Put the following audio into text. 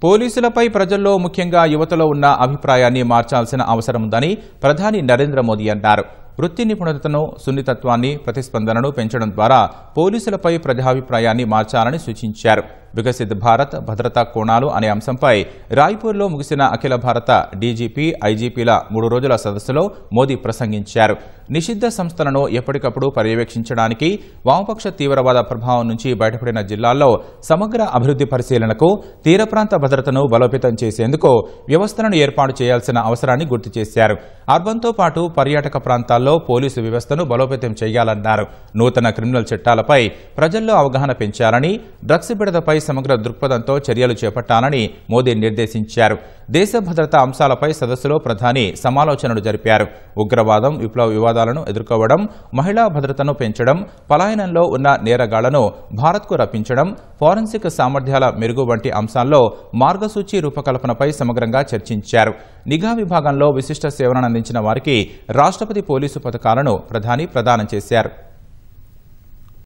పోలీసులపై ప్రజల్లో ముఖ్యంగా యువతలో ఉన్న అభిప్రాయాన్ని మార్చాల్సిన అవసరం ఉందని ప్రధాని నరేంద్ర మోదీ అన్నారు. వృత్తి నిపుణతను, సున్నితత్వాన్ని, ప్రతిస్పందనను పెంచడం ద్వారా పోలీసులపై ప్రజాభిప్రాయాన్ని మార్చాలని సూచించారు. వికసిత్ భారత్ భద్రతా కోణాలు అనే అంశంపై రాయ్పూర్లో ముగిసిన అఖిల భారత డీజీపీ, ఐజీపీల 3 రోజుల సదస్సులో మోదీ ప్రసంగించారు. నిషిద్ధ సంస్థలను ఎప్పటికప్పుడు పర్యవేక్షించడానికి, వామపక్ష తీవ్రవాద ప్రభావం నుంచి బయటపడిన జిల్లాల్లో సమగ్ర అభివృద్ధి పరిశీలనకు, తీర ప్రాంత భద్రతను బలోపేతం చేసేందుకు వ్యవస్థలను ఏర్పాటు చేయాల్సిన అవసరాన్ని గుర్తు చేశారు. అర్బన్తో పాటు పర్యాటక ప్రాంతాల్లో పోలీసు వ్యవస్థను బలోపేతం చేయాలన్నారు. నూతన క్రిమినల్ చట్టాలపై ప్రజల్లో అవగాహన పెంచాలని, డ్రగ్స్ బిడదపై సమగ్ర దృక్పథంతో చర్యలు చేపట్టాలని మోదీ నిర్దేశించారు. దేశ భద్రతా అంశాలపై సదస్సులో ప్రధాని సమాలోచనలు జరిపారు. ఉగ్రవాదం, విప్లవ వివాదాలను ఎదుర్కోవడం, మహిళా భద్రతను పెంచడం, పలాయనంలో ఉన్న నేరగాళ్లను భారత్కు రప్పించడం, ఫోరెన్సిక్ సామర్థ్యాల మెరుగు వంటి అంశాల్లో మార్గసూచి రూపకల్పనపై సమగ్రంగా చర్చించారు. నిఘా విభాగంలో విశిష్ట సేవలను అందించిన వారికి రాష్ట్రపతి పోలీసు పథకాలను ప్రధాని ప్రదానం చేశారు.